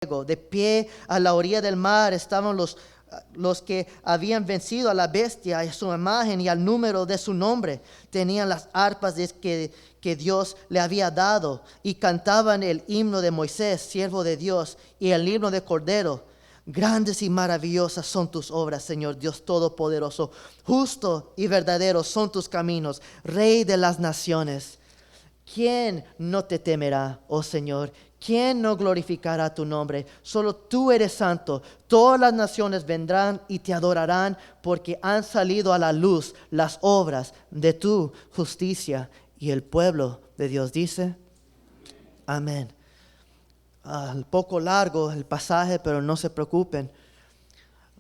fuego. De pie a la orilla del mar estaban los que habían vencido a la bestia, a su imagen y al número de su nombre. Tenían las arpas que Dios le había dado y cantaban el himno de Moisés, siervo de Dios, y el himno de Cordero. Grandes y maravillosas son tus obras, Señor Dios Todopoderoso. Justo y verdadero son tus caminos, Rey de las naciones. ¿Quién no te temerá, oh Señor? ¿Quién no glorificará tu nombre? Solo tú eres santo. Todas las naciones vendrán y te adorarán, porque han salido a la luz las obras de tu justicia. Y el pueblo de Dios dice, amén. Un poco largo el pasaje, pero no se preocupen.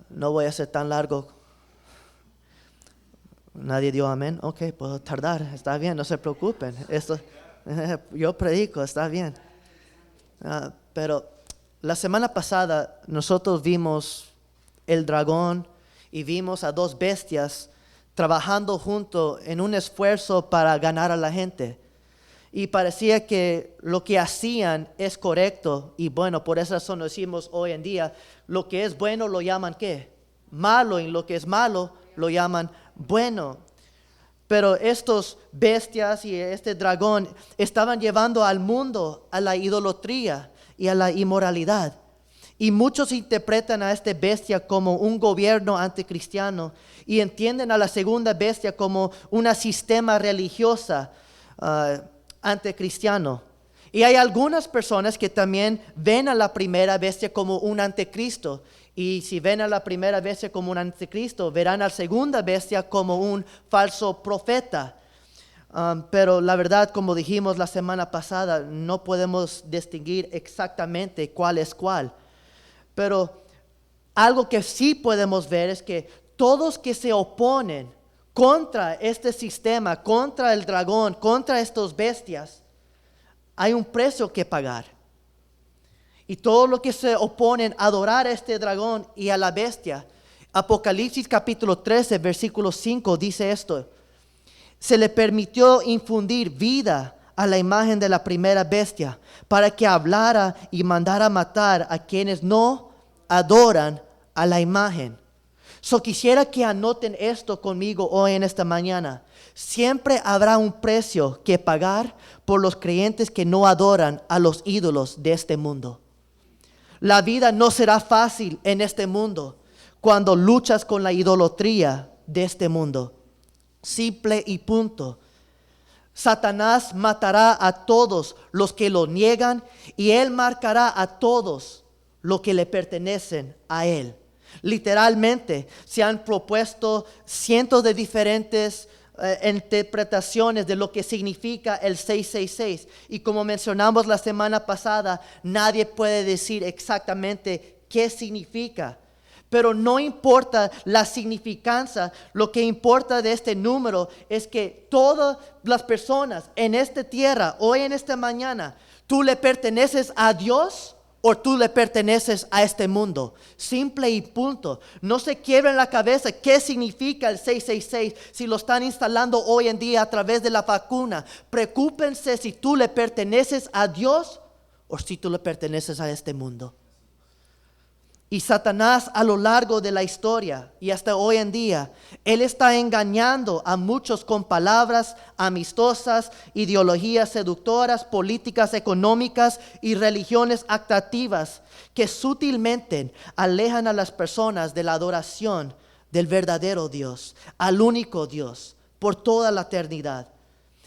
No voy a ser tan largo. ¿Nadie dio amén? Ok, puedo tardar. Está bien, no se preocupen. Yo predico, está bien. Pero la semana pasada nosotros vimos el dragón y vimos a dos bestias trabajando juntos en un esfuerzo para ganar a la gente. Y parecía que lo que hacían es correcto y bueno, por esa razón decimos hoy en día, lo que es bueno lo llaman ¿qué? Malo, y lo que es malo lo llaman bueno. Pero estos bestias y este dragón estaban llevando al mundo a la idolatría y a la inmoralidad. Y muchos interpretan a esta bestia como un gobierno anticristiano y entienden a la segunda bestia como una sistema religiosa anticristiano. Y hay algunas personas que también ven a la primera bestia como un anticristo. Y si ven a la primera bestia como un anticristo, verán a la segunda bestia como un falso profeta. Pero la verdad, como dijimos la semana pasada, no podemos distinguir exactamente cuál es cuál. Pero algo que sí podemos ver es que todos que se oponen contra este sistema, contra el dragón, contra estas bestias, hay un precio que pagar. Y todos los que se oponen a adorar a este dragón y a la bestia, Apocalipsis capítulo 13, versículo 5 dice esto: se le permitió infundir vida a la imagen de la primera bestia para que hablara y mandara matar a quienes no adoran a la imagen. Quisiera que anoten esto conmigo hoy en esta mañana. Siempre habrá un precio que pagar por los creyentes que no adoran a los ídolos de este mundo. La vida no será fácil en este mundo cuando luchas con la idolatría de este mundo. Simple y punto. Satanás matará a todos los que lo niegan y él marcará a todos los que le pertenecen a él. Literalmente se han propuesto cientos de diferentes interpretaciones de lo que significa el 666. Y como mencionamos la semana pasada, nadie puede decir exactamente qué significa. Pero no importa la significancia, lo que importa de este número es que todas las personas en esta tierra, hoy en esta mañana, tú le perteneces a Dios o tú le perteneces a este mundo. Simple y punto. No se quiebren la cabeza qué significa el 666 si lo están instalando hoy en día a través de la vacuna. Preocúpense si tú le perteneces a Dios o si tú le perteneces a este mundo. Y Satanás a lo largo de la historia y hasta hoy en día, él está engañando a muchos con palabras amistosas, ideologías seductoras, políticas económicas y religiones atractivas que sutilmente alejan a las personas de la adoración del verdadero Dios, al único Dios, por toda la eternidad.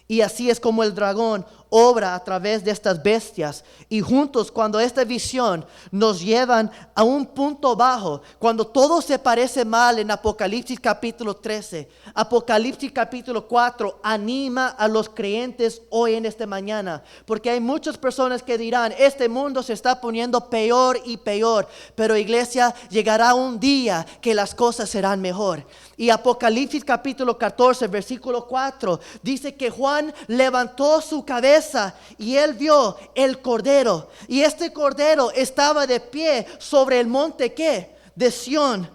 Y así es como el dragón obra a través de estas bestias. Y juntos, cuando esta visión nos llevan a un punto bajo, cuando todo se parece mal en Apocalipsis capítulo 13, Apocalipsis capítulo 4 anima a los creyentes hoy en esta mañana. Porque hay muchas personas que dirán, este mundo se está poniendo peor y peor. Pero iglesia, llegará un día que las cosas serán mejor. Y Apocalipsis capítulo 14, versículo 4, dice que Juan levantó su cabeza y él vio el cordero. Y este cordero estaba de pie sobre el monte, ¿qué? De Sión.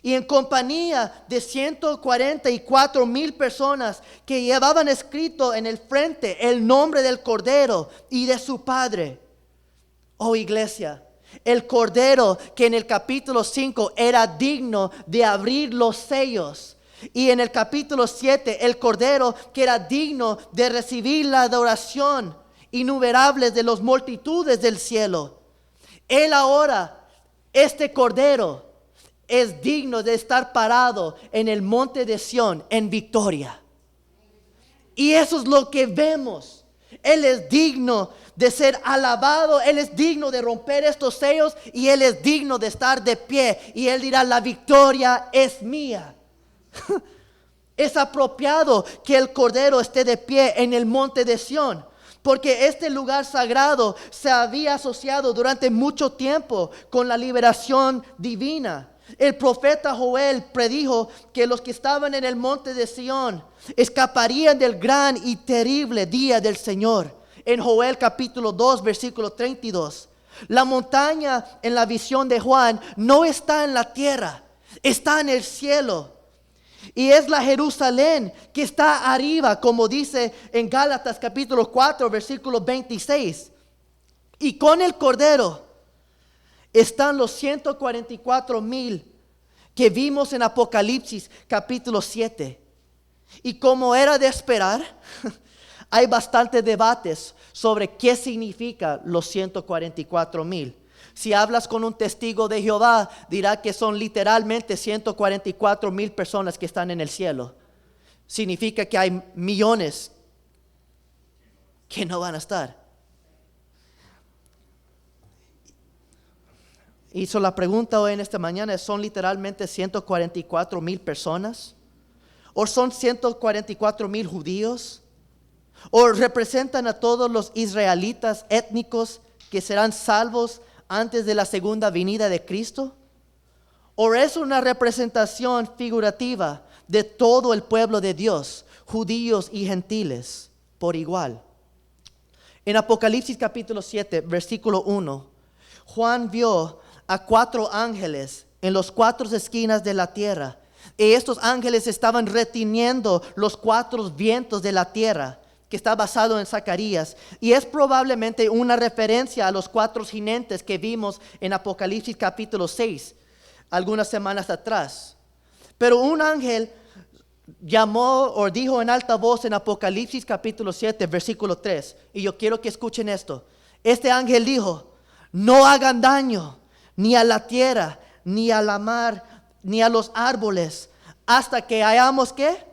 Y en compañía de 144,000 personas que llevaban escrito en el frente el nombre del cordero y de su padre. Oh iglesia, El cordero que en el capítulo 5 era digno de abrir los sellos. Y en el capítulo 7, el cordero que era digno de recibir la adoración innumerables de las multitudes del cielo. Él ahora, este cordero, es digno de estar parado en el monte de Sión en victoria. Y eso es lo que vemos. Él es digno de ser alabado. Él es digno de romper estos sellos. Y Él es digno de estar de pie. Y Él dirá, la victoria es mía. Es apropiado que el Cordero esté de pie en el monte de Sión. Porque este lugar sagrado se había asociado durante mucho tiempo con la liberación divina. El profeta Joel predijo que los que estaban en el monte de Sión escaparían del gran y terrible día del Señor. En Joel capítulo 2, versículo 32. La montaña en la visión de Juan no está en la tierra, está en el cielo. Y es la Jerusalén que está arriba, como dice en Gálatas capítulo 4, versículo 26. Y con el Cordero están los 144,000 que vimos en Apocalipsis capítulo 7. Y como era de esperar, hay bastantes debates sobre qué significa los 144,000. Si hablas con un testigo de Jehová, dirá que son literalmente 144,000 personas que están en el cielo. Significa que hay millones que no van a estar. Hizo la pregunta hoy en esta mañana, ¿son literalmente 144,000 personas? ¿O son 144,000 judíos? ¿O representan a todos los israelitas étnicos que serán salvos antes de la segunda venida de Cristo? ¿O es una representación figurativa de todo el pueblo de Dios, judíos y gentiles, por igual? En Apocalipsis capítulo 7, versículo 1, Juan vio a 4 ángeles en las 4 esquinas de la tierra. Y estos ángeles estaban reteniendo los 4 vientos de la tierra, que está basado en Zacarías. Y es probablemente una referencia a los 4 jinetes que vimos en Apocalipsis capítulo 6, algunas semanas atrás. Pero un ángel llamó o dijo en alta voz en Apocalipsis capítulo 7, versículo 3. Y yo quiero que escuchen esto. Este ángel dijo, no hagan daño ni a la tierra, ni a la mar, ni a los árboles, hasta que hayamos ¿qué?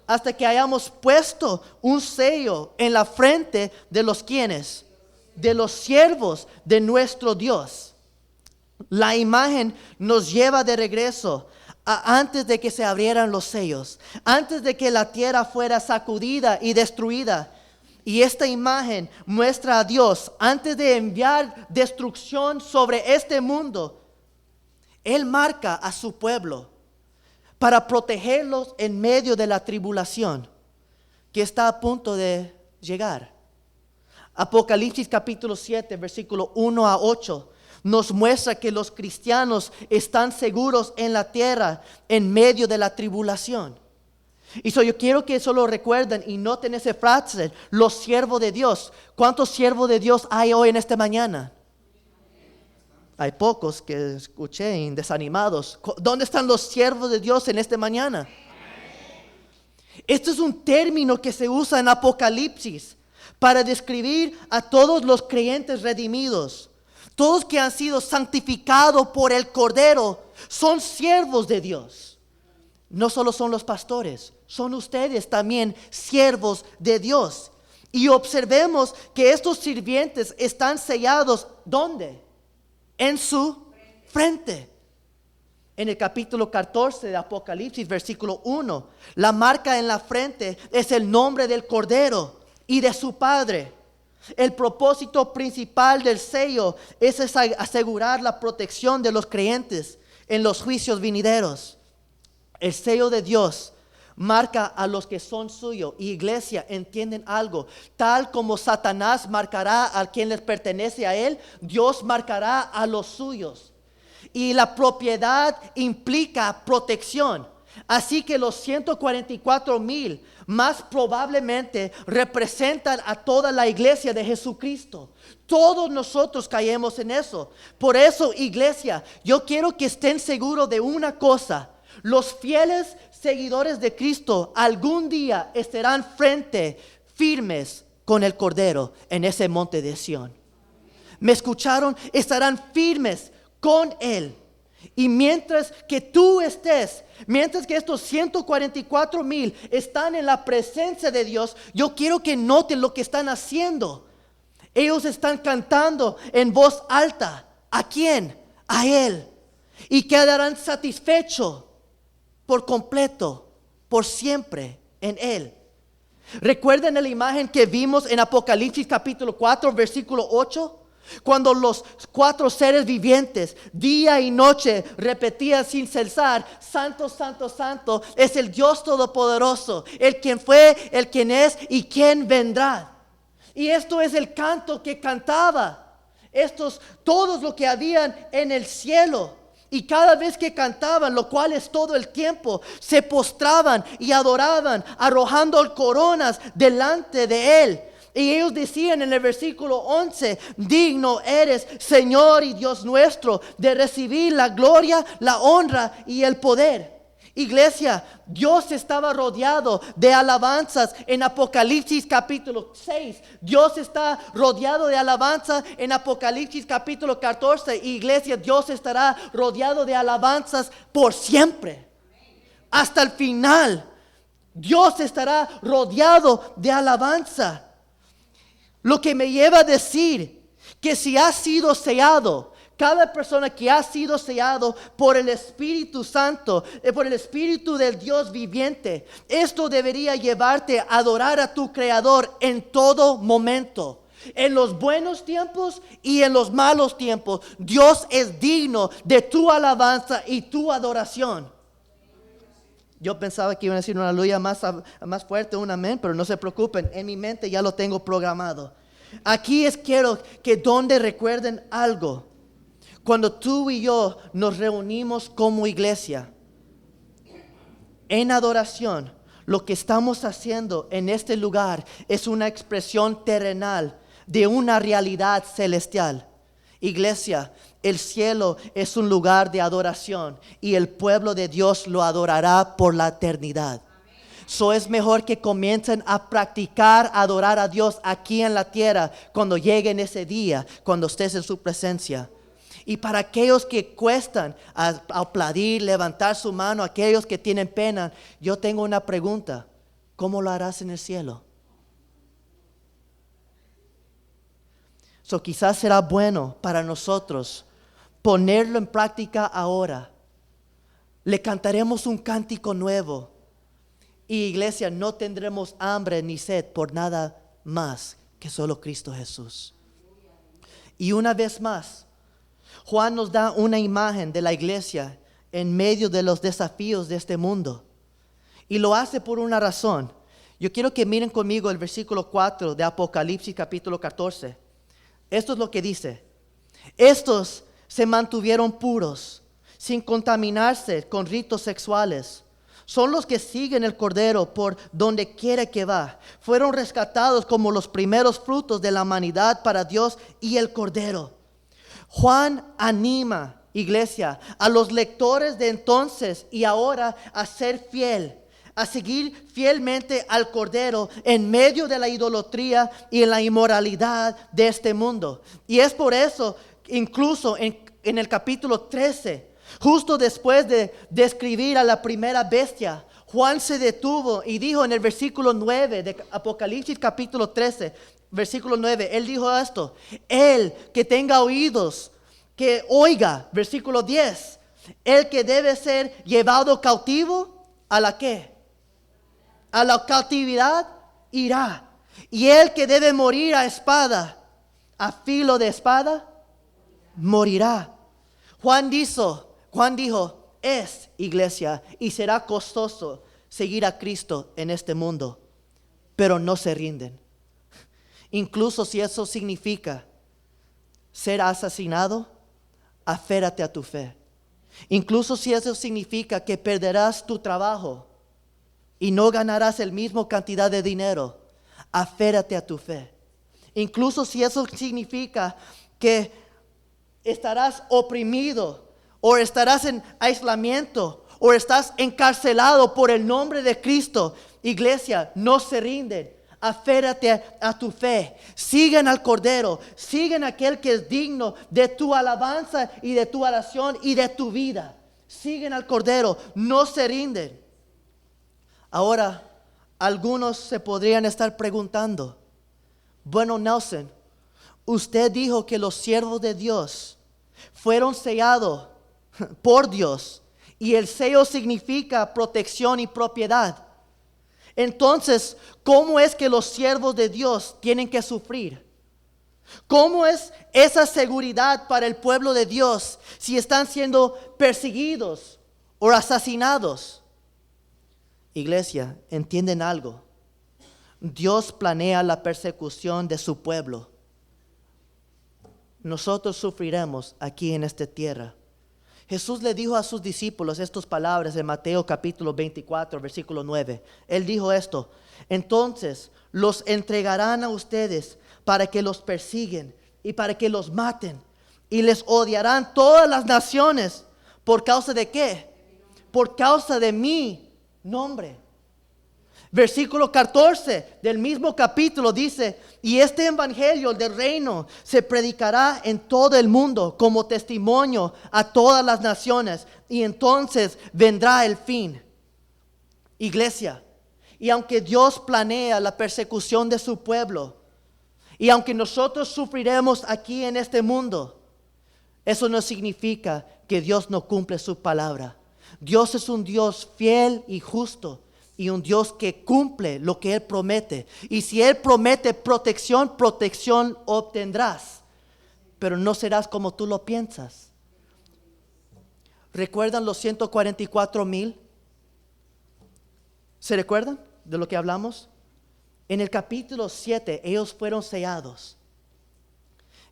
Hasta que hayamos puesto un sello en la frente de los quienes, de los siervos de nuestro Dios. La imagen nos lleva de regreso a antes de que se abrieran los sellos, antes de que la tierra fuera sacudida y destruida. Y esta imagen muestra a Dios antes de enviar destrucción sobre este mundo. Él marca a su pueblo para protegerlos en medio de la tribulación que está a punto de llegar. Apocalipsis capítulo 7, versículo 1 a 8 nos muestra que los cristianos están seguros en la tierra en medio de la tribulación. Y yo quiero que eso lo recuerden y noten esa frase, los siervos de Dios. ¿Cuántos siervos de Dios hay hoy en esta mañana? Hay pocos que escuché desanimados. ¿Dónde están los siervos de Dios en esta mañana? Esto es un término que se usa en Apocalipsis para describir a todos los creyentes redimidos. Todos que han sido santificados por el Cordero son siervos de Dios. No solo son los pastores, son ustedes también siervos de Dios. Y observemos que estos sirvientes están sellados, ¿dónde? En su frente. En el capítulo 14 de Apocalipsis, versículo 1, la marca en la frente es el nombre del Cordero y de su Padre. El propósito principal del sello es asegurar la protección de los creyentes en los juicios venideros. El sello de Dios marca a los que son suyos. Y iglesia, entienden algo. Tal como Satanás marcará a quien les pertenece a él, Dios marcará a los suyos. Y la propiedad implica protección. Así que los 144,000 más probablemente representan a toda la iglesia de Jesucristo. Todos nosotros caemos en eso. Por eso, iglesia, yo quiero que estén seguros de una cosa. Los fieles seguidores de Cristo algún día estarán firmes con el Cordero en ese monte de Sión. ¿Me escucharon? Estarán firmes con Él. Y mientras que estos 144,000 están en la presencia de Dios, yo quiero que noten lo que están haciendo. Ellos están cantando en voz alta. ¿A quién? A Él. Y quedarán satisfechos por completo, por siempre en Él. ¿Recuerdan la imagen que vimos en Apocalipsis capítulo 4, versículo 8? Cuando los 4 seres vivientes día y noche repetían sin cesar: Santo, Santo, Santo es el Dios Todopoderoso, el quien fue, el quien es y quien vendrá. Y esto es el canto que cantaba todos los que habían en el cielo. Y cada vez que cantaban, lo cual es todo el tiempo, se postraban y adoraban, arrojando coronas delante de Él. Y ellos decían en el versículo 11: digno eres, Señor y Dios nuestro, de recibir la gloria, la honra y el poder. Iglesia, Dios estaba rodeado de alabanzas en Apocalipsis capítulo 6. Dios está rodeado de alabanzas en Apocalipsis capítulo 14. Iglesia, Dios estará rodeado de alabanzas por siempre. Hasta el final, Dios estará rodeado de alabanza. Lo que me lleva a decir que si has sido sellado, cada persona que ha sido sellado por el Espíritu Santo, por el Espíritu del Dios viviente, esto debería llevarte a adorar a tu Creador en todo momento. En los buenos tiempos y en los malos tiempos, Dios es digno de tu alabanza y tu adoración. Yo pensaba que iban a decir una aleluya más fuerte, un amén, pero no se preocupen, en mi mente ya lo tengo programado. Aquí quiero que donde recuerden algo. Cuando tú y yo nos reunimos como iglesia en adoración, lo que estamos haciendo en este lugar es una expresión terrenal de una realidad celestial. Iglesia, el cielo es un lugar de adoración y el pueblo de Dios lo adorará por la eternidad. Es mejor que comiencen a practicar adorar a Dios aquí en la tierra cuando llegue ese día, cuando estés en su presencia. Y para aquellos que cuestan aplaudir, levantar su mano, aquellos que tienen pena, yo tengo una pregunta: ¿cómo lo harás en el cielo? Quizás será bueno para nosotros ponerlo en práctica ahora. Le cantaremos un cántico nuevo. Y iglesia, no tendremos hambre ni sed por nada más que solo Cristo Jesús. Y una vez más, Juan nos da una imagen de la iglesia en medio de los desafíos de este mundo. Y lo hace por una razón. Yo quiero que miren conmigo el versículo 4 de Apocalipsis capítulo 14. Esto es lo que dice: estos se mantuvieron puros, sin contaminarse con ritos sexuales. Son los que siguen el Cordero por donde quiera que va. Fueron rescatados como los primeros frutos de la humanidad para Dios y el Cordero. Juan anima, iglesia, a los lectores de entonces y ahora a ser fiel, a seguir fielmente al Cordero en medio de la idolatría y la inmoralidad de este mundo. Y es por eso, incluso en el capítulo 13, justo después de describir a la primera bestia, Juan se detuvo y dijo en el versículo 9 de Apocalipsis capítulo 13, versículo 9, él dijo esto: el que tenga oídos, que oiga. Versículo 10, el que debe ser llevado cautivo, ¿a la qué? A la cautividad irá. Y el que debe morir a espada, a filo de espada, morirá. Juan dijo, es, iglesia, y será costoso seguir a Cristo en este mundo, pero no se rinden. Incluso si eso significa ser asesinado, aférrate a tu fe. Incluso si eso significa que perderás tu trabajo y no ganarás el mismo cantidad de dinero, aférrate a tu fe. Incluso si eso significa que estarás oprimido o estarás en aislamiento o estás encarcelado por el nombre de Cristo, iglesia, no se rinden. Aférrate a tu fe. Sigan al Cordero. Sigan a aquel que es digno de tu alabanza y de tu oración y de tu vida. Siguen al Cordero. No se rinden. Ahora, algunos se podrían estar preguntando, bueno, Nelson, usted dijo que los siervos de Dios fueron sellados por Dios y el sello significa protección y propiedad. Entonces, ¿cómo es que los siervos de Dios tienen que sufrir? ¿Cómo es esa seguridad para el pueblo de Dios si están siendo perseguidos o asesinados? Iglesia, ¿entienden algo? Dios planea la persecución de su pueblo. Nosotros sufriremos aquí en esta tierra. Jesús le dijo a sus discípulos estas palabras en Mateo capítulo 24, versículo 9. Él dijo esto: entonces los entregarán a ustedes para que los persiguen y para que los maten. Y les odiarán todas las naciones. ¿Por causa de qué? Por causa de mi nombre. Versículo 14 del mismo capítulo dice: y este evangelio del reino se predicará en todo el mundo como testimonio a todas las naciones, y entonces vendrá el fin. Iglesia, y aunque Dios planea la persecución de su pueblo, y aunque nosotros sufriremos aquí en este mundo, eso no significa que Dios no cumple su palabra. Dios es un Dios fiel y justo, y un Dios que cumple lo que Él promete. Y si Él promete protección, protección obtendrás. Pero no serás como tú lo piensas. ¿Recuerdan los 144,000? ¿Se recuerdan de lo que hablamos? En el capítulo 7 ellos fueron sellados.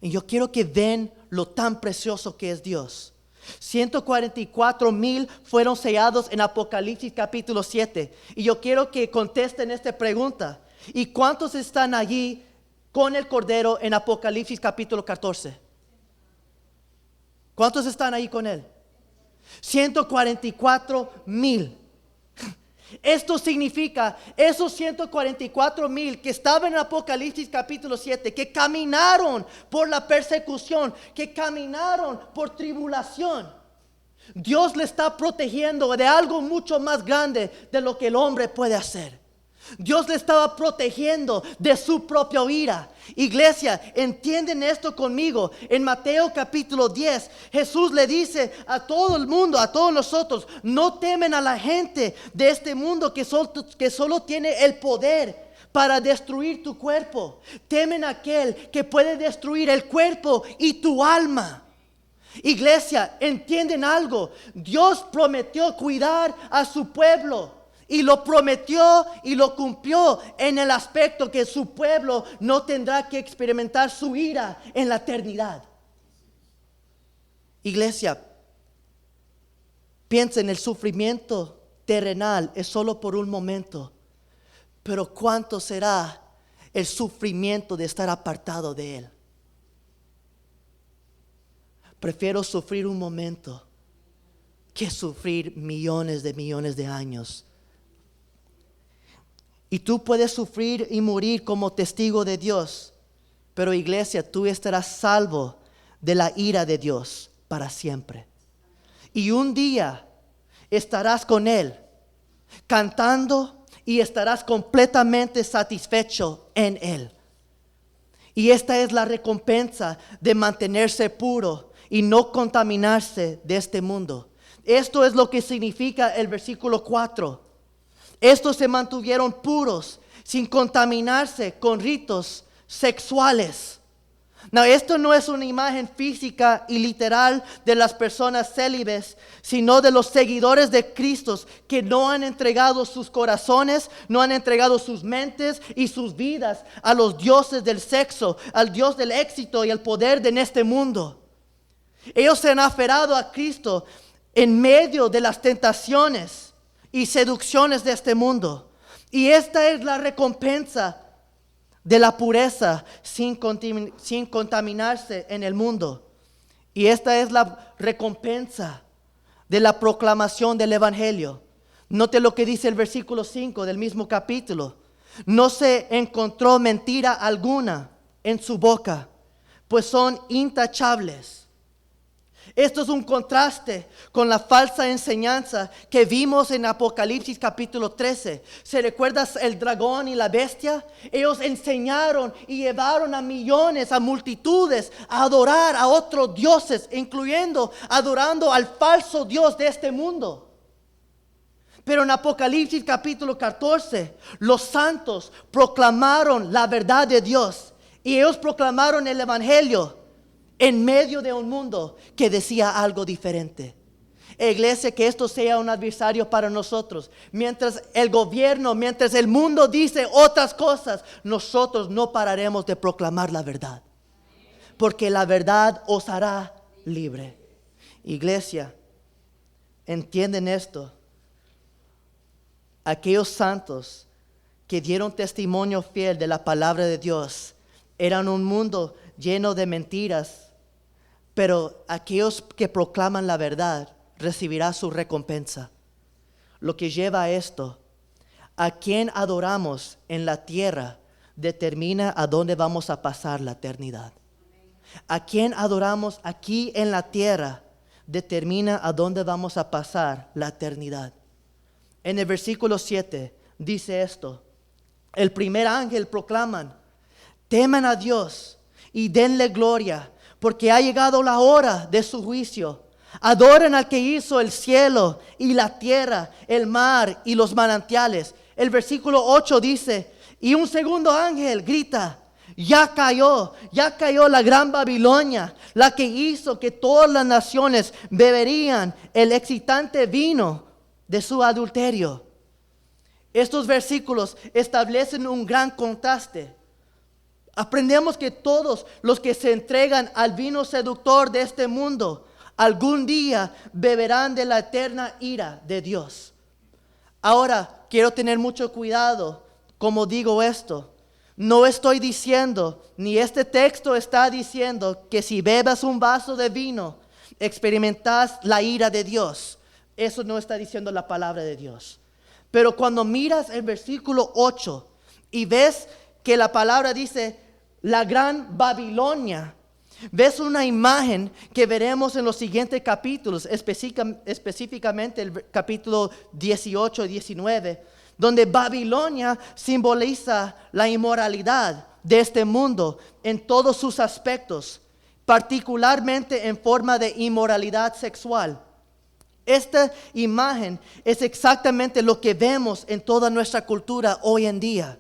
Y yo quiero que vean lo tan precioso que es Dios. 144,000 fueron sellados en Apocalipsis capítulo 7. Y yo quiero que contesten esta pregunta. ¿Y cuántos están allí con el Cordero en Apocalipsis capítulo 14? ¿Cuántos están ahí con él? 144,000. Esto significa esos 144,000 que estaban en Apocalipsis capítulo 7, que caminaron por la persecución, que caminaron por tribulación. Dios le está protegiendo de algo mucho más grande de lo que el hombre puede hacer. Dios le estaba protegiendo de su propia ira. Iglesia, entienden esto conmigo. En Mateo capítulo 10, Jesús le dice a todo el mundo, a todos nosotros: no temen a la gente de este mundo que solo tiene el poder para destruir tu cuerpo. Temen a aquel que puede destruir el cuerpo y tu alma. Iglesia, entienden algo. Dios prometió cuidar a su pueblo. Y lo prometió y lo cumplió en el aspecto que su pueblo no tendrá que experimentar su ira en la eternidad. Iglesia, piensen, el sufrimiento terrenal es solo por un momento. Pero ¿cuánto será el sufrimiento de estar apartado de Él? Prefiero sufrir un momento que sufrir millones de años. Y tú puedes sufrir y morir como testigo de Dios. Pero iglesia, tú estarás salvo de la ira de Dios para siempre. Y un día estarás con Él cantando y estarás completamente satisfecho en Él. Y esta es la recompensa de mantenerse puro y no contaminarse de este mundo. Esto es lo que significa el versículo 4. Estos se mantuvieron puros, sin contaminarse con ritos sexuales. No, esto no es una imagen física y literal de las personas célibes, sino de los seguidores de Cristo que no han entregado sus corazones, no han entregado sus mentes y sus vidas a los dioses del sexo, al Dios del éxito y el poder de este mundo. Ellos se han aferrado a Cristo en medio de las tentaciones y seducciones de este mundo. Y esta es la recompensa de la pureza sin contaminarse en el mundo. Y esta es la recompensa de la proclamación del Evangelio. Note lo que dice el versículo 5 del mismo capítulo. No se encontró mentira alguna en su boca, pues son intachables. Esto es un contraste con la falsa enseñanza que vimos en Apocalipsis capítulo 13. ¿Se recuerda el dragón y la bestia? Ellos enseñaron y llevaron a millones, a multitudes, a adorar a otros dioses, incluyendo adorando al falso Dios de este mundo. Pero en Apocalipsis capítulo 14, los santos proclamaron la verdad de Dios y ellos proclamaron el Evangelio en medio de un mundo que decía algo diferente. Iglesia, que esto sea un adversario para nosotros. Mientras el gobierno, mientras el mundo dice otras cosas, nosotros no pararemos de proclamar la verdad. Porque la verdad os hará libre. Iglesia, ¿entienden esto? Aquellos santos que dieron testimonio fiel de la palabra de Dios eran un mundo lleno de mentiras. Pero aquellos que proclaman la verdad recibirán su recompensa. Lo que lleva a esto, a quien adoramos en la tierra determina a dónde vamos a pasar la eternidad. A quien adoramos aquí en la tierra determina a dónde vamos a pasar la eternidad. En el versículo 7 dice esto: el primer ángel proclaman: teman a Dios y denle gloria, porque ha llegado la hora de su juicio. Adoren al que hizo el cielo y la tierra, el mar y los manantiales. El versículo 8 dice: y un segundo ángel grita: ya cayó la gran Babilonia, la que hizo que todas las naciones beberían el excitante vino de su adulterio. Estos versículos establecen un gran contraste. Aprendemos que todos los que se entregan al vino seductor de este mundo algún día beberán de la eterna ira de Dios. Ahora, quiero tener mucho cuidado como digo esto. No estoy diciendo, ni este texto está diciendo, que si bebas un vaso de vino experimentas la ira de Dios. Eso no está diciendo la palabra de Dios. Pero cuando miras el versículo 8 y ves que la palabra dice la gran Babilonia, ves una imagen que veremos en los siguientes capítulos, específicamente el capítulo 18 y 19, donde Babilonia simboliza la inmoralidad de este mundo en todos sus aspectos, particularmente en forma de inmoralidad sexual. Esta imagen es exactamente lo que vemos en toda nuestra cultura hoy en día.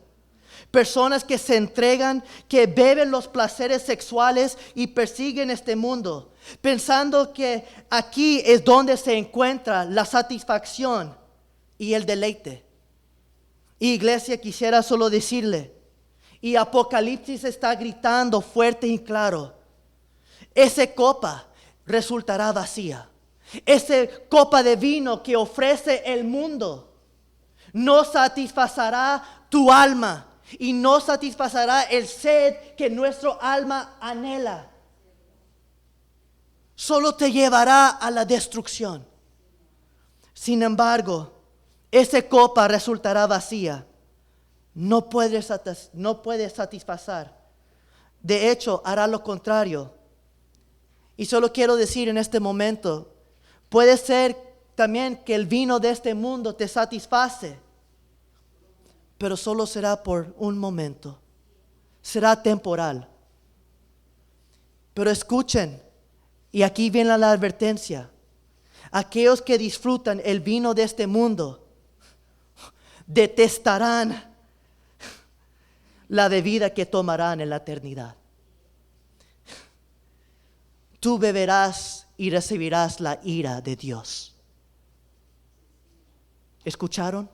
Personas que se entregan, que beben los placeres sexuales y persiguen este mundo, pensando que aquí es donde se encuentra la satisfacción y el deleite. Iglesia, quisiera solo decirle, y Apocalipsis está gritando fuerte y claro: esa copa resultará vacía. Esa copa de vino que ofrece el mundo no satisfacerá tu alma y no satisfacerá el sed que nuestro alma anhela. Solo te llevará a la destrucción. Sin embargo, esa copa resultará vacía. No puede satisfacer. De hecho, hará lo contrario. Y solo quiero decir en este momento, puede ser también que el vino de este mundo te satisface, pero solo será por un momento. Será temporal. Pero escuchen, y aquí viene la advertencia: aquellos que disfrutan el vino de este mundo detestarán la bebida que tomarán en la eternidad. Tú beberás y recibirás la ira de Dios. ¿Escucharon?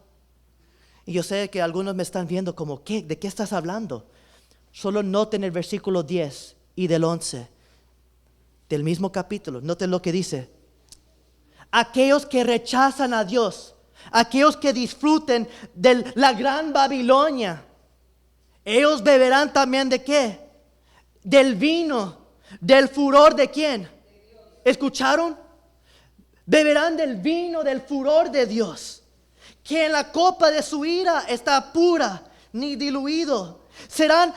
Y yo sé que algunos me están viendo como, ¿qué? ¿De qué estás hablando? Solo noten el versículo 10 y del 11 del mismo capítulo. Noten lo que dice: aquellos que rechazan a Dios, aquellos que disfruten de la gran Babilonia, ellos beberán también ¿de qué? Del vino, del furor ¿de quién? ¿Escucharon? Beberán del vino, del furor de Dios, que en la copa de su ira está pura, ni diluido. Será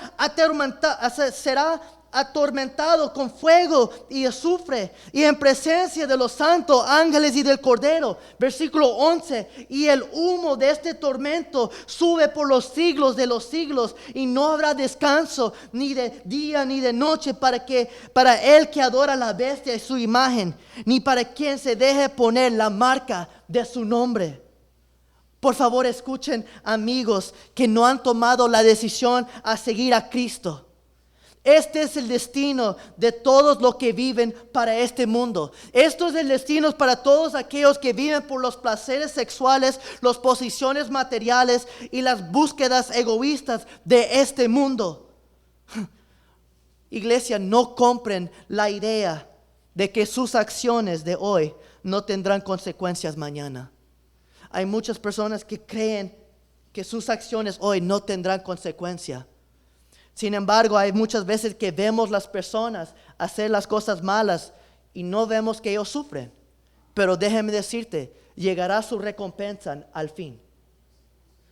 atormentado con fuego y azufre, y en presencia de los santos ángeles y del Cordero. Versículo 11: y el humo de este tormento sube por los siglos de los siglos, y no habrá descanso ni de día ni de noche para el que adora la bestia y su imagen, ni para quien se deje poner la marca de su nombre. Por favor, escuchen, amigos que no han tomado la decisión a seguir a Cristo. Este es el destino de todos los que viven para este mundo. Esto es el destino para todos aquellos que viven por los placeres sexuales, las posiciones materiales y las búsquedas egoístas de este mundo. Iglesia, no compren la idea de que sus acciones de hoy no tendrán consecuencias mañana. Hay muchas personas que creen que sus acciones hoy no tendrán consecuencia. Sin embargo, hay muchas veces que vemos las personas hacer las cosas malas y no vemos que ellos sufren. Pero déjeme decirte, llegará su recompensa al fin.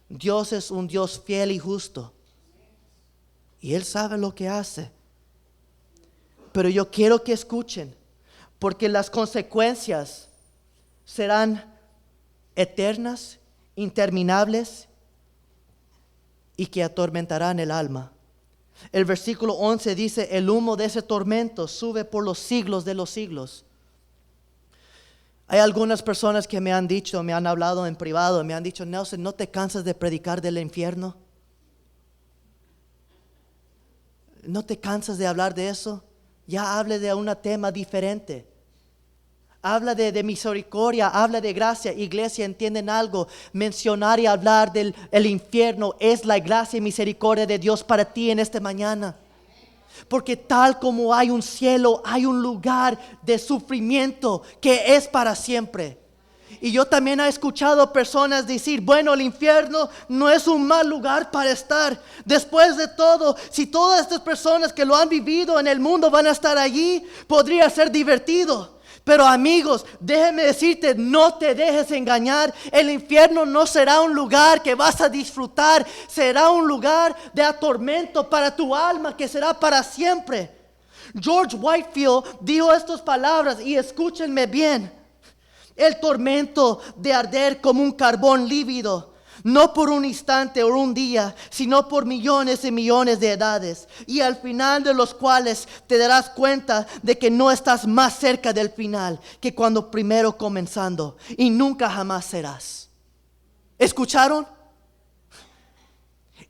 Dios es un Dios fiel y justo, y Él sabe lo que hace. Pero yo quiero que escuchen, porque las consecuencias serán eternas, interminables, y que atormentarán el alma. El versículo 11 dice: el humo de ese tormento sube por los siglos de los siglos. Hay algunas personas que me han dicho, me han hablado en privado, me han dicho: Nelson, ¿no te cansas de predicar del infierno? ¿No te cansas de hablar de eso? Ya hable de un tema diferente. Habla de misericordia, habla de gracia. Iglesia, ¿entienden algo? Mencionar y hablar del infierno es la gracia y misericordia de Dios para ti en esta mañana. Porque tal como hay un cielo, hay un lugar de sufrimiento que es para siempre. Y yo también he escuchado personas decir: bueno, el infierno no es un mal lugar para estar. Después de todo, si todas estas personas que lo han vivido en el mundo van a estar allí, podría ser divertido. Pero amigos, déjeme decirte, no te dejes engañar. El infierno no será un lugar que vas a disfrutar. Será un lugar de atormento para tu alma, que será para siempre. George Whitefield dijo estas palabras, y escúchenme bien: el tormento de arder como un carbón lívido, no por un instante o un día, sino por millones y millones de edades, y al final de los cuales te darás cuenta de que no estás más cerca del final que cuando primero comenzando, y nunca jamás serás. ¿Escucharon?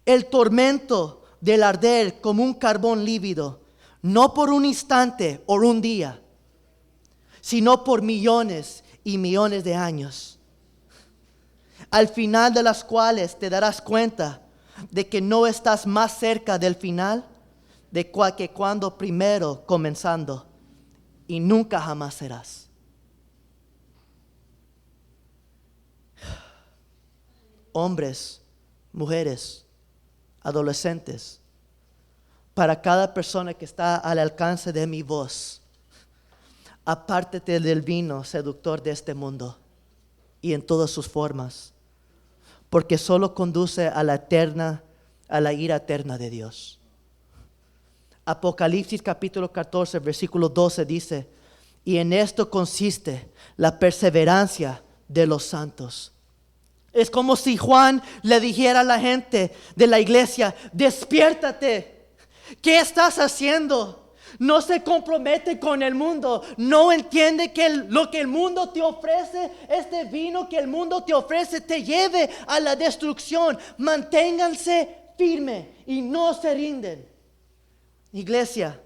El tormento del arder como un carbón lívido, no por un instante o un día, sino por millones y millones de años, al final de las cuales te darás cuenta de que no estás más cerca del final que cuando primero comenzando, y nunca jamás serás. Hombres, mujeres, adolescentes, para cada persona que está al alcance de mi voz, apártate del vino seductor de este mundo y en todas sus formas, porque solo conduce a la ira eterna de Dios. Apocalipsis capítulo 14, versículo 12 dice: y en esto consiste la perseverancia de los santos. Es como si Juan le dijera a la gente de la iglesia: despiértate, ¿qué estás haciendo? No se compromete con el mundo. No entiende que lo que el mundo te ofrece, este vino que el mundo te ofrece, te lleve a la destrucción. Manténganse firmes y no se rinden. Iglesia,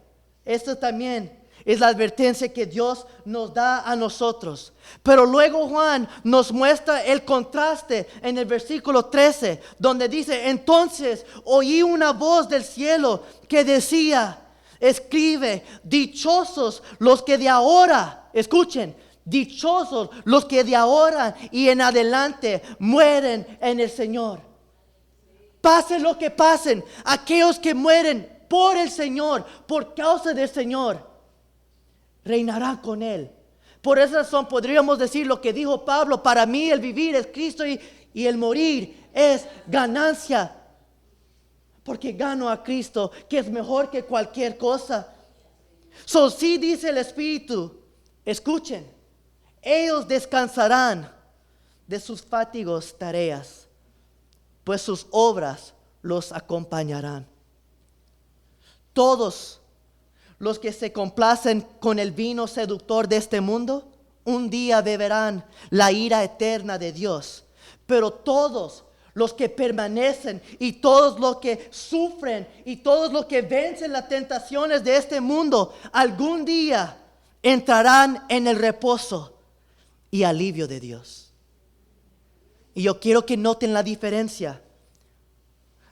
esto también es la advertencia que Dios nos da a nosotros. Pero luego Juan nos muestra el contraste en el versículo 13, donde dice: entonces oí una voz del cielo que decía: escribe, dichosos los que de ahora, escuchen, Dichosos los que de ahora y en adelante mueren en el Señor. Pase lo que pasen, aquellos que mueren por el Señor, por causa del Señor, reinarán con Él. Por esa razón podríamos decir lo que dijo Pablo: para mí el vivir es Cristo y el morir es ganancia. Porque gano a Cristo, que es mejor que cualquier cosa. Sí dice el Espíritu, escuchen, ellos descansarán de sus fatigos tareas, pues sus obras los acompañarán. Todos los que se complacen con el vino seductor de este mundo, un día beberán la ira eterna de Dios. Pero todos los que permanecen y todos los que sufren y todos los que vencen las tentaciones de este mundo, algún día entrarán en el reposo y alivio de Dios. Y yo quiero que noten la diferencia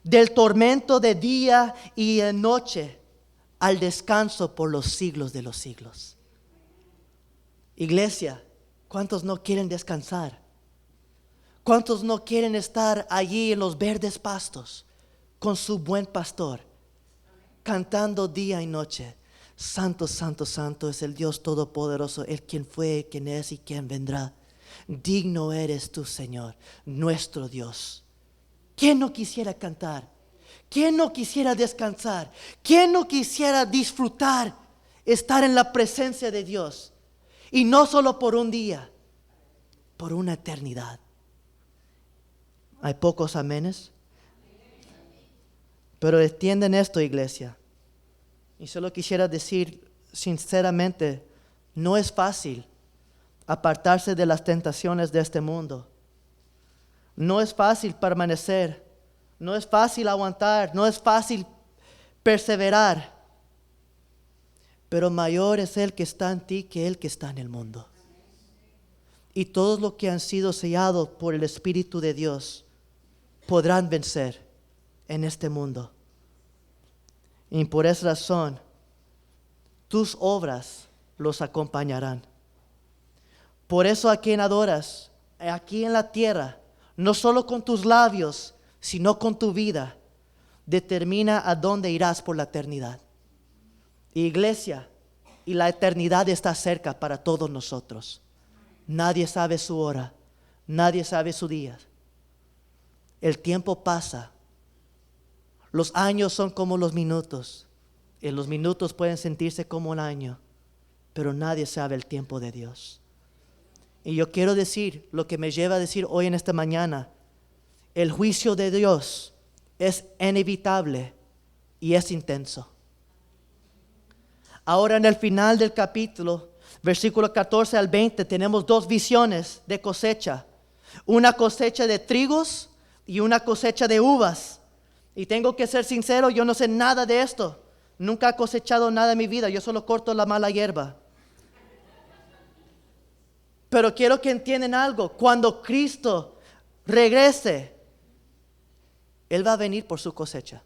del tormento de día y de noche al descanso por los siglos de los siglos. Iglesia, ¿cuántos no quieren descansar? ¿Cuántos no quieren estar allí en los verdes pastos con su buen pastor, cantando día y noche? Santo, santo, santo es el Dios Todopoderoso, el quien fue, quien es y quien vendrá. Digno eres tú, Señor, nuestro Dios. ¿Quién no quisiera cantar? ¿Quién no quisiera descansar? ¿Quién no quisiera disfrutar, estar en la presencia de Dios? Y no solo por un día, por una eternidad. Hay pocos amenes. Pero entienden esto, iglesia. Y solo quisiera decir sinceramente, no es fácil apartarse de las tentaciones de este mundo. No es fácil permanecer. No es fácil aguantar. No es fácil perseverar. Pero mayor es el que está en ti que el que está en el mundo. Y todos los que han sido sellados por el Espíritu de Dios podrán vencer en este mundo. Y por esa razón, tus obras los acompañarán. Por eso a quien adoras, aquí en la tierra, no solo con tus labios, sino con tu vida, determina a dónde irás por la eternidad. Iglesia, y la eternidad está cerca para todos nosotros. Nadie sabe su hora, nadie sabe su día. El tiempo pasa. Los años son como los minutos. Y los minutos pueden sentirse como un año. Pero nadie sabe el tiempo de Dios. Y yo quiero decir lo que me lleva a decir hoy en esta mañana. El juicio de Dios es inevitable y es intenso. Ahora en el final del capítulo, versículo 14 al 20, tenemos dos visiones de cosecha. Una cosecha de trigos y una cosecha de uvas. Y tengo que ser sincero, yo no sé nada de esto. Nunca he cosechado nada en mi vida, yo solo corto la mala hierba. Pero quiero que entiendan algo. Cuando Cristo regrese, Él va a venir por su cosecha.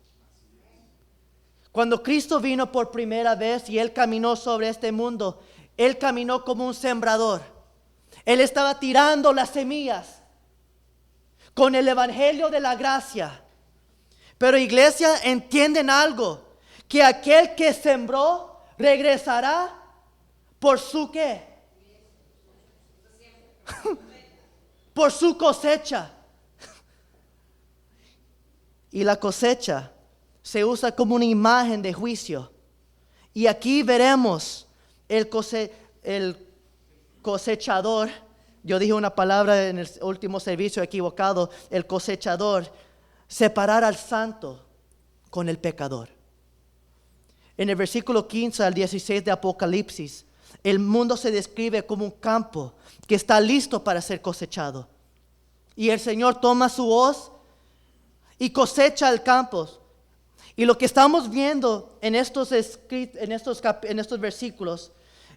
Cuando Cristo vino por primera vez y Él caminó sobre este mundo, Él caminó como un sembrador. Él estaba tirando las semillas con el evangelio de la gracia. Pero iglesia, entienden algo, que aquel que sembró regresará por su ¿qué? Por su cosecha. Y la cosecha se usa como una imagen de juicio. Y aquí veremos el cosechador. Yo dije una palabra en el último servicio equivocado. El cosechador. Separar al santo con el pecador. En el versículo 15 al 16 de Apocalipsis, el mundo se describe como un campo que está listo para ser cosechado. Y el Señor toma su hoz y cosecha el campo. Y lo que estamos viendo en estos versículos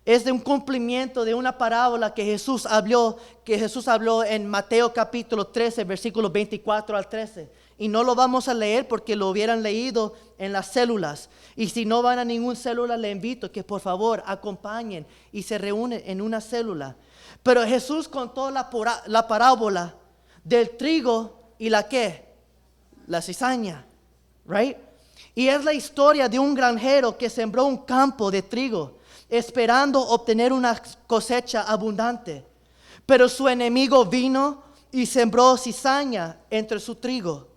es de un cumplimiento de una parábola que Jesús habló en Mateo capítulo 13, versículos 24 al 13. Y no lo vamos a leer porque lo hubieran leído en las células. Y si no van a ninguna célula, le invito que por favor acompañen y se reúnen en una célula. Pero Jesús contó la parábola del trigo y la ¿qué? La cizaña, right? Y es la historia de un granjero que sembró un campo de trigo, esperando obtener una cosecha abundante. Pero su enemigo vino y sembró cizaña entre su trigo.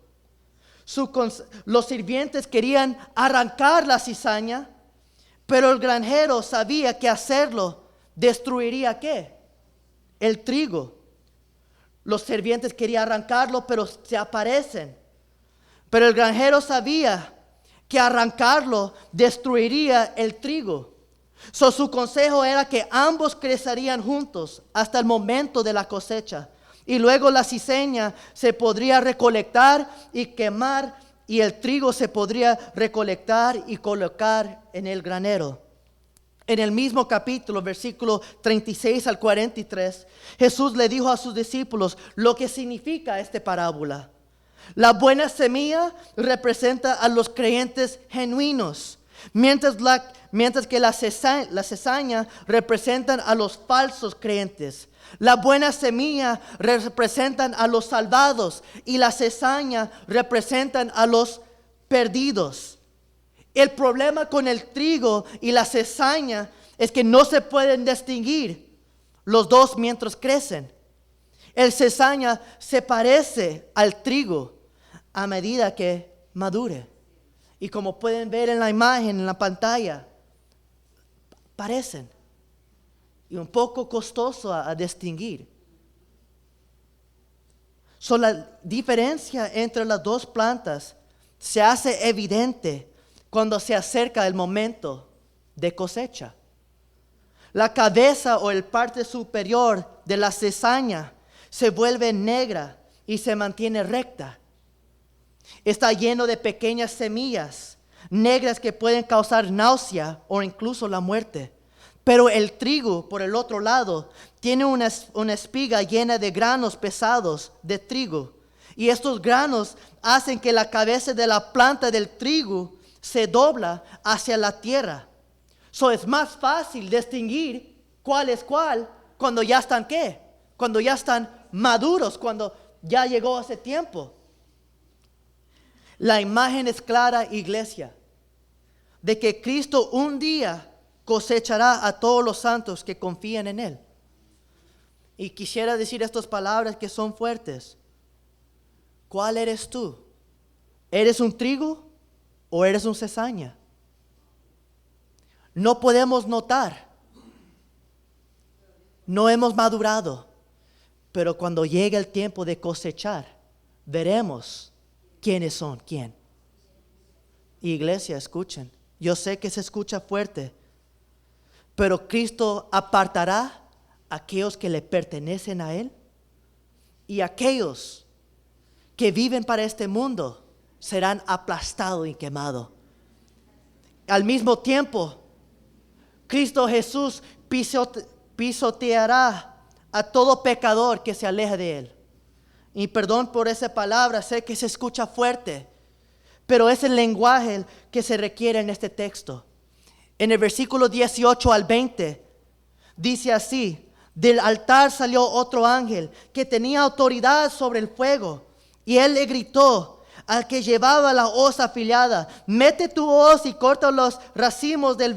Los sirvientes querían arrancar la cizaña, pero el granjero sabía que hacerlo destruiría ¿qué? El trigo. Los sirvientes querían arrancarlo, pero se aparecen. Pero el granjero sabía que arrancarlo destruiría el trigo. Su consejo era que ambos crecerían juntos hasta el momento de la cosecha. Y luego la cizaña se podría recolectar y quemar, y el trigo se podría recolectar y colocar en el granero. En el mismo capítulo, versículo 36 al 43, Jesús le dijo a sus discípulos lo que significa esta parábola. La buena semilla representa a los creyentes genuinos, mientras que la cizaña representan a los falsos creyentes. La buena semilla representan a los salvados y la cizaña representan a los perdidos. El problema con el trigo y la cizaña es que no se pueden distinguir los dos mientras crecen. El cizaña se parece al trigo a medida que madure. Y como pueden ver en la imagen, en la pantalla, parecen. Y un poco costoso a distinguir. La diferencia entre las dos plantas se hace evidente cuando se acerca el momento de cosecha. La cabeza o el parte superior de la cizaña se vuelve negra y se mantiene recta. Está lleno de pequeñas semillas negras que pueden causar náusea o incluso la muerte. Pero el trigo, por el otro lado, tiene una espiga llena de granos pesados de trigo. Y estos granos hacen que la cabeza de la planta del trigo se dobla hacia la tierra. Es más fácil distinguir cuál es cuál cuando ya están ¿qué? Cuando ya están maduros, cuando ya llegó ese tiempo. La imagen es clara, iglesia, de que Cristo un día cosechará a todos los santos que confían en Él. Y quisiera decir estas palabras que son fuertes. ¿Cuál eres tú? ¿Eres un trigo o eres un cizaña? No podemos notar. No hemos madurado. Pero cuando llegue el tiempo de cosechar, veremos quiénes son quién. Iglesia, escuchen. Yo sé que se escucha fuerte, pero Cristo apartará a aquellos que le pertenecen a Él, y aquellos que viven para este mundo serán aplastados y quemados. Al mismo tiempo, Cristo Jesús pisoteará a todo pecador que se aleja de Él. Y perdón por esa palabra, sé que se escucha fuerte, pero es el lenguaje que se requiere en este texto. En el versículo 18 al 20, dice así: del altar salió otro ángel que tenía autoridad sobre el fuego, y él le gritó al que llevaba la hoz afilada: mete tu hoz y corta los racimos del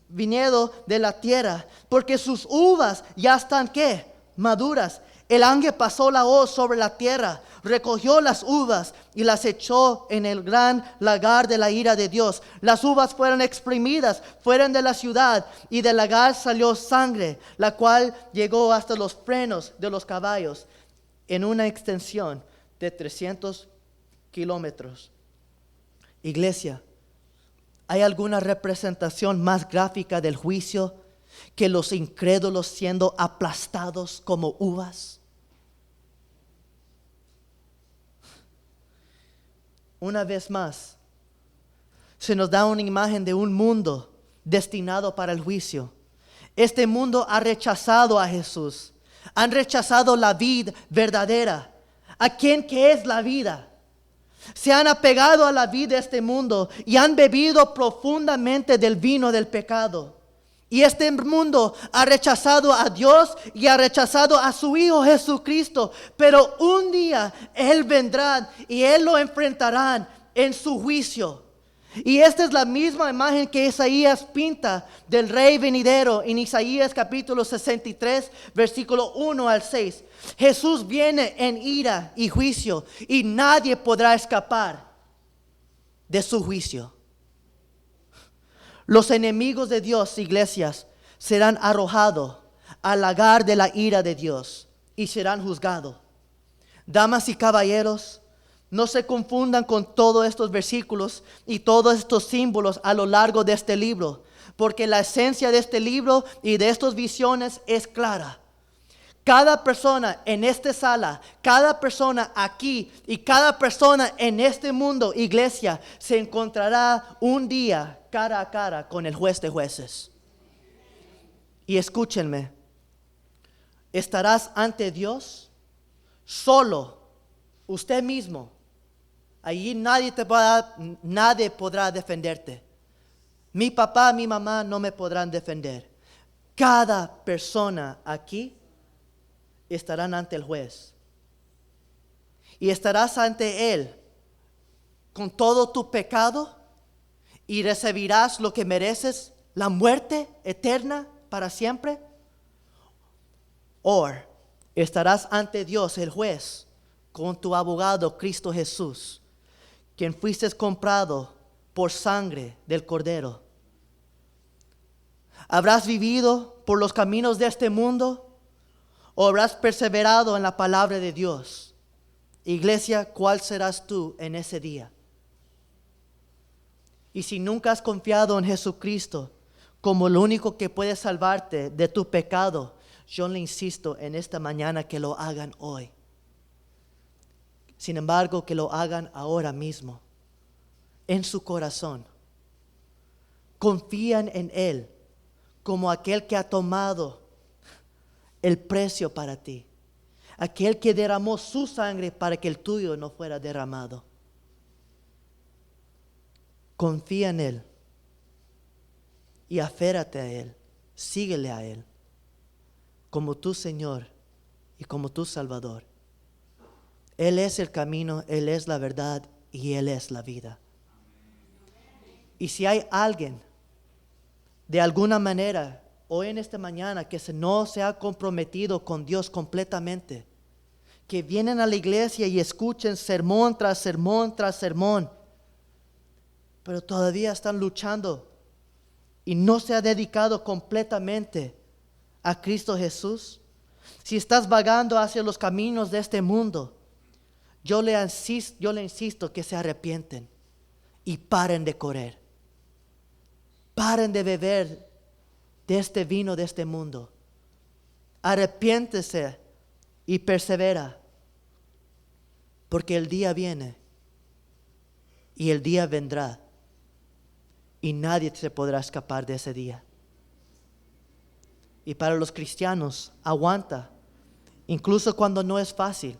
viñedo de la tierra, porque sus uvas ya están ¿qué? Maduras. El ángel pasó la hoz sobre la tierra, recogió las uvas y las echó en el gran lagar de la ira de Dios. Las uvas fueron exprimidas, fueron de la ciudad, y del lagar salió sangre, la cual llegó hasta los frenos de los caballos, en una extensión de 300 kilómetros. Iglesia, ¿hay alguna representación más gráfica del juicio que los incrédulos siendo aplastados como uvas? Una vez más, se nos da una imagen de un mundo destinado para el juicio. Este mundo ha rechazado a Jesús. Han rechazado la vida verdadera. ¿A quién que es la vida? Se han apegado a la vida de este mundo y han bebido profundamente del vino del pecado. Y este mundo ha rechazado a Dios y ha rechazado a su Hijo Jesucristo. Pero un día Él vendrá y Él lo enfrentará en su juicio. Y esta es la misma imagen que Isaías pinta del rey venidero en Isaías capítulo 63, versículo 1 al 6. Jesús viene en ira y juicio y nadie podrá escapar de su juicio. Los enemigos de Dios, iglesias, serán arrojados al lagar de la ira de Dios y serán juzgados. Damas y caballeros, no se confundan con todos estos versículos y todos estos símbolos a lo largo de este libro, porque la esencia de este libro y de estas visiones es clara. Cada persona en esta sala, cada persona aquí y cada persona en este mundo, iglesia, se encontrará un día cara a cara con el juez de jueces. Y escúchenme, estarás ante Dios solo, usted mismo. Allí nadie podrá defenderte. Mi papá, mi mamá no me podrán defender. Cada persona aquí estarán ante el juez. Y estarás ante Él con todo tu pecado y recibirás lo que mereces, la muerte eterna para siempre. O estarás ante Dios, el juez, con tu abogado Cristo Jesús, quien fuiste comprado por sangre del Cordero. ¿Habrás vivido por los caminos de este mundo o habrás perseverado en la palabra de Dios? Iglesia, ¿cuál serás tú en ese día? Y si nunca has confiado en Jesucristo como lo único que puede salvarte de tu pecado, yo le insisto en esta mañana que lo hagan hoy. Sin embargo, que lo hagan ahora mismo, en su corazón. Confían en Él como aquel que ha tomado el precio para ti. Aquel que derramó su sangre para que el tuyo no fuera derramado. Confía en Él y aférrate a Él. Síguele a Él como tu Señor y como tu Salvador. Él es el camino, Él es la verdad y Él es la vida. Y si hay alguien de alguna manera hoy en esta mañana que no se ha comprometido con Dios completamente, que vienen a la iglesia y escuchen sermón tras sermón tras sermón, pero todavía están luchando y no se ha dedicado completamente a Cristo Jesús, si estás vagando hacia los caminos de este mundo, yo le insisto que se arrepienten y paren de correr. Paren de beber de este vino de este mundo. Arrepiéntese y persevera, porque el día viene y el día vendrá y nadie se podrá escapar de ese día. Y para los cristianos, aguanta, incluso cuando no es fácil.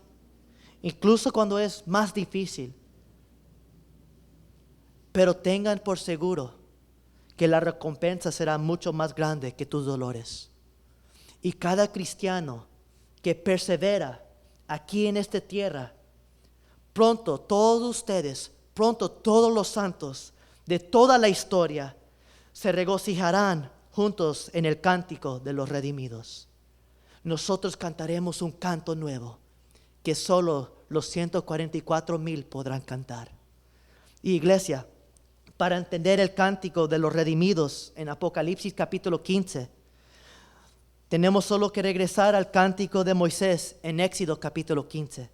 Incluso cuando es más difícil. Pero tengan por seguro que la recompensa será mucho más grande que tus dolores. Y cada cristiano que persevera aquí en esta tierra, pronto todos ustedes, pronto todos los santos de toda la historia se regocijarán juntos en el cántico de los redimidos. Nosotros cantaremos un canto nuevo que solo los 144,000 podrán cantar. Y iglesia, para entender el cántico de los redimidos en Apocalipsis capítulo 15, tenemos solo que regresar al cántico de Moisés en Éxodo capítulo 15.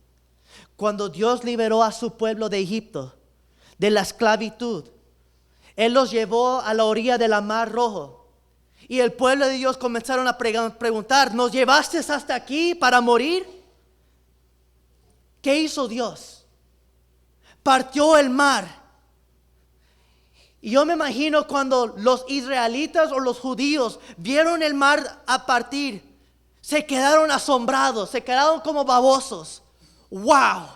Cuando Dios liberó a su pueblo de Egipto, de la esclavitud, Él los llevó a la orilla del Mar Rojo. Y el pueblo de Dios comenzaron a preguntar, ¿nos llevaste hasta aquí para morir? ¿Qué hizo Dios? Partió el mar Y yo me imagino cuando los israelitas o los judíos vieron el mar a partir, se quedaron asombrados, se quedaron como babosos. ¡Wow!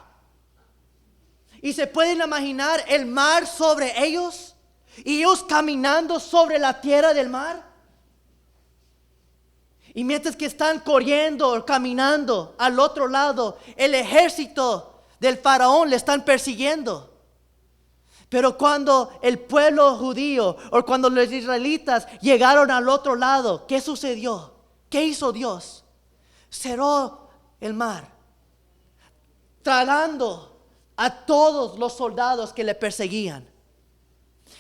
Y se pueden imaginar el mar sobre ellos y ellos caminando sobre la tierra del mar. Y mientras que están corriendo o caminando al otro lado, el ejército del faraón le están persiguiendo. Pero cuando el pueblo judío o cuando los israelitas llegaron al otro lado, ¿qué sucedió? ¿Qué hizo Dios? Cerró el mar, tragando a todos los soldados que le perseguían.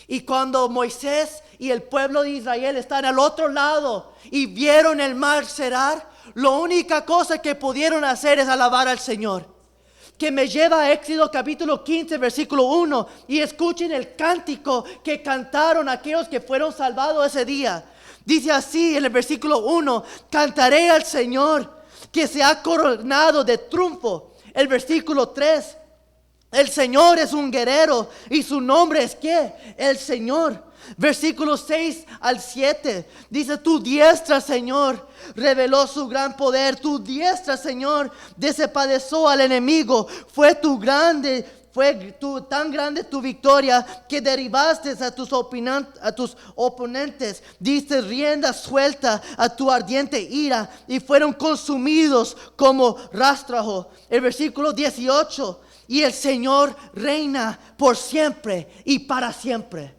Y cuando Moisés y el pueblo de Israel están al otro lado y vieron el mar cerrar, la única cosa que pudieron hacer es alabar al Señor. Que me lleva a Éxodo capítulo 15 versículo 1 y escuchen el cántico que cantaron aquellos que fueron salvados ese día. Dice así en el versículo 1: cantaré al Señor que se ha coronado de triunfo. El versículo 3: el Señor es un guerrero y su nombre es ¿qué? El Señor. Versículos 6 al 7 dice: tu diestra, Señor, reveló su gran poder. Tu diestra, Señor, desapadeció al enemigo. Fue tan grande tu victoria que derribaste a tus oponentes. Diste rienda suelta a tu ardiente ira y fueron consumidos como rastrojo. El versículo 18: y el Señor reina por siempre y para siempre.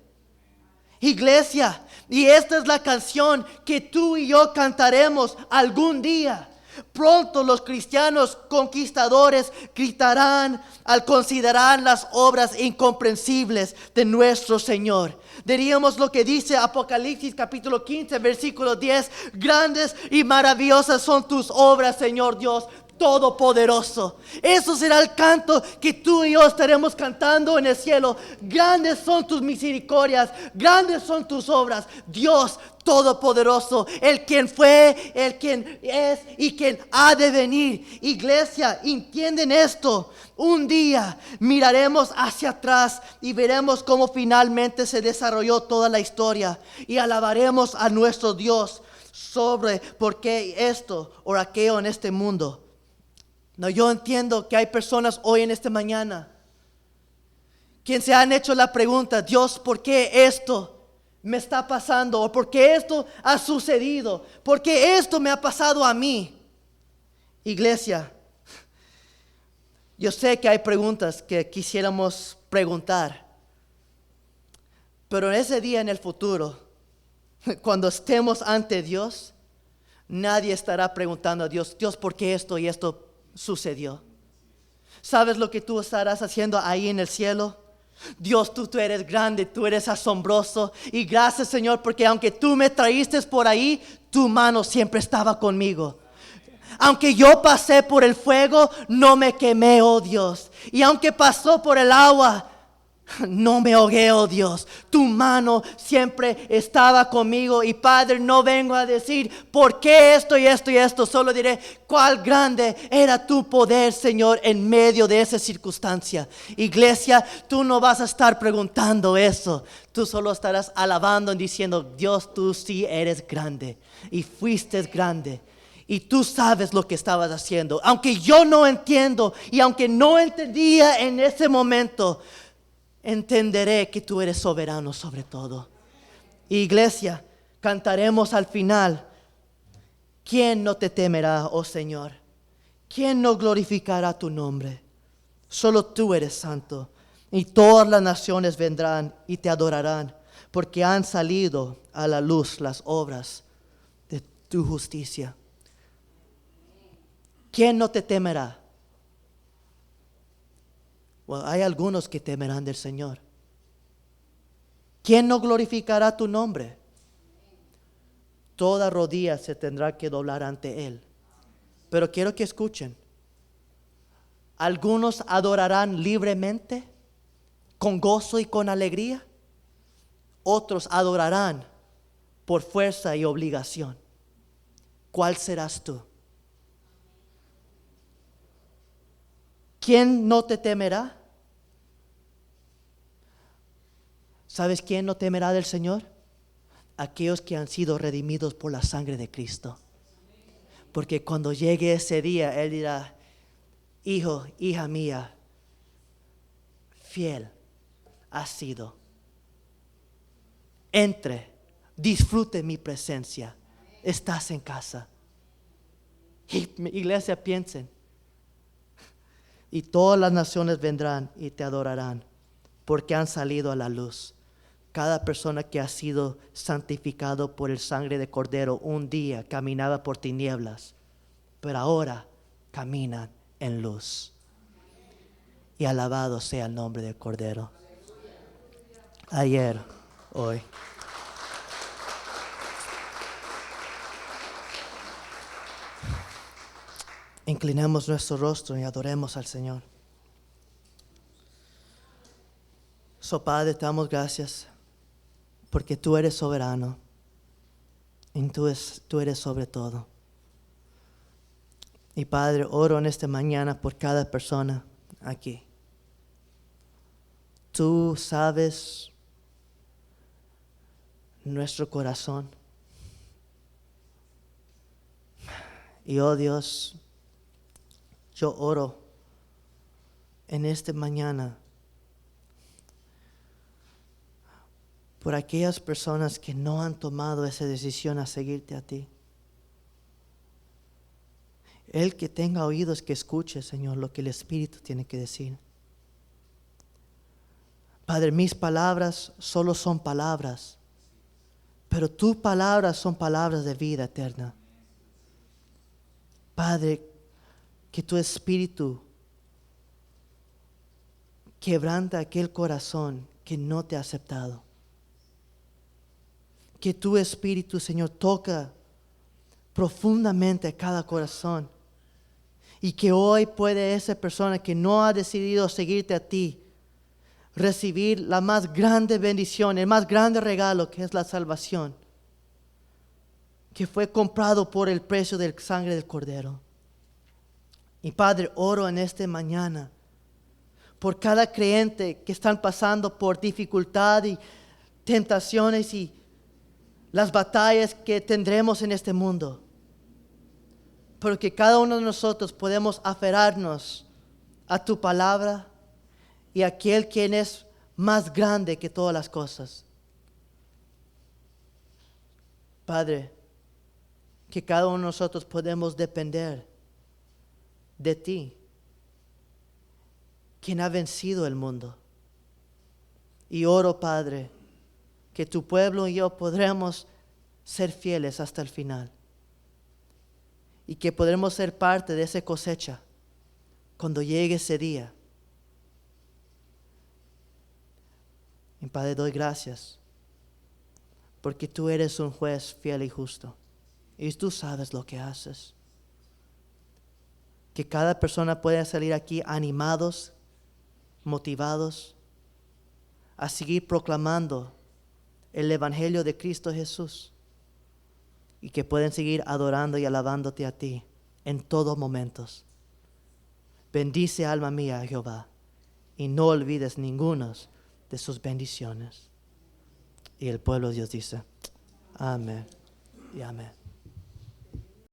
Iglesia, y esta es la canción que tú y yo cantaremos algún día. Pronto los cristianos conquistadores gritarán al considerar las obras incomprensibles de nuestro Señor. Diríamos lo que dice Apocalipsis capítulo 15 versículo 10: grandes y maravillosas son tus obras, Señor Dios Todopoderoso. Eso será el canto que tú y yo estaremos cantando en el cielo. Grandes son tus misericordias, grandes son tus obras, Dios Todopoderoso, el quien fue, el quien es y quien ha de venir. Iglesia, ¿entienden esto? Un día miraremos hacia atrás y veremos cómo finalmente se desarrolló toda la historia y alabaremos a nuestro Dios sobre por qué esto o aquello en este mundo. No, yo entiendo que hay personas hoy en esta mañana quien se han hecho la pregunta: Dios, ¿por qué esto me está pasando? ¿O por qué esto ha sucedido? ¿Por qué esto me ha pasado a mí? Iglesia, yo sé que hay preguntas que quisiéramos preguntar, pero en ese día en el futuro, cuando estemos ante Dios, nadie estará preguntando a Dios: Dios, ¿por qué esto y esto sucedió? ¿Sabes lo que tú estarás haciendo ahí en el cielo? Dios, tú eres grande, tú eres asombroso, y gracias, Señor, porque aunque tú me traíste por ahí, tu mano siempre estaba conmigo. Aunque yo pasé por el fuego, no me quemé, oh Dios. Y aunque pasó por el agua, no me ahogué, oh Dios. Tu mano siempre estaba conmigo. Y Padre, no vengo a decir por qué esto y esto y esto. Solo diré cuál grande era tu poder, Señor, en medio de esa circunstancia. Iglesia, tú no vas a estar preguntando eso. Tú solo estarás alabando y diciendo: Dios, tú sí eres grande y fuiste grande. Y tú sabes lo que estabas haciendo. Aunque yo no entiendo y aunque no entendía en ese momento, entenderé que tú eres soberano sobre todo. Iglesia, cantaremos al final: ¿quién no te temerá, oh Señor? ¿Quién no glorificará tu nombre? Solo tú eres santo, y todas las naciones vendrán y te adorarán, porque han salido a la luz las obras de tu justicia. ¿Quién no te temerá? Bueno, hay algunos que temerán del Señor. ¿Quién no glorificará tu nombre? Toda rodilla se tendrá que doblar ante Él. Pero quiero que escuchen. Algunos adorarán libremente, con gozo y con alegría. Otros adorarán por fuerza y obligación. ¿Cuál serás tú? ¿Quién no te temerá? ¿Sabes quién no temerá del Señor? Aquellos que han sido redimidos por la sangre de Cristo. Porque cuando llegue ese día, Él dirá: hijo, hija mía, fiel has sido. Entre, disfrute mi presencia. Estás en casa. Y iglesia, piensen. Y todas las naciones vendrán y te adorarán, porque han salido a la luz. Cada persona que ha sido santificado por el sangre de Cordero un día caminaba por tinieblas, pero ahora caminan en luz. Y alabado sea el nombre del Cordero. Ayer, hoy. Inclinemos nuestro rostro y adoremos al Señor. Padre, te damos gracias porque tú eres soberano y tú eres sobre todo. Y Padre, oro en esta mañana por cada persona aquí. Tú sabes nuestro corazón. Y oh Dios, yo oro en esta mañana por aquellas personas que no han tomado esa decisión a seguirte a ti. El que tenga oídos que escuche, Señor, lo que el Espíritu tiene que decir. Padre, mis palabras solo son palabras, pero tus palabras son palabras de vida eterna. Padre, que tu Espíritu quebranta aquel corazón que no te ha aceptado. Que tu Espíritu, Señor, toca profundamente cada corazón. Y que hoy puede esa persona que no ha decidido seguirte a ti recibir la más grande bendición, el más grande regalo, que es la salvación, que fue comprado por el precio de la sangre del Cordero. Y Padre, oro en esta mañana por cada creyente que están pasando por dificultad y tentaciones y las batallas que tendremos en este mundo. Pero que cada uno de nosotros podemos aferrarnos a tu palabra y a aquel quien es más grande que todas las cosas. Padre, que cada uno de nosotros podemos depender de ti, quien ha vencido el mundo. Y oro, Padre, que tu pueblo y yo podremos ser fieles hasta el final. Y que podremos ser parte de esa cosecha cuando llegue ese día. Y Padre, doy gracias porque tú eres un juez fiel y justo. Y tú sabes lo que haces. Que cada persona pueda salir aquí animados, motivados a seguir proclamando el Evangelio de Cristo Jesús. Y que pueden seguir adorando y alabándote a ti en todos momentos. Bendice, alma mía, a Jehová, y no olvides ninguno de sus bendiciones. Y el pueblo de Dios dice: amén y amén.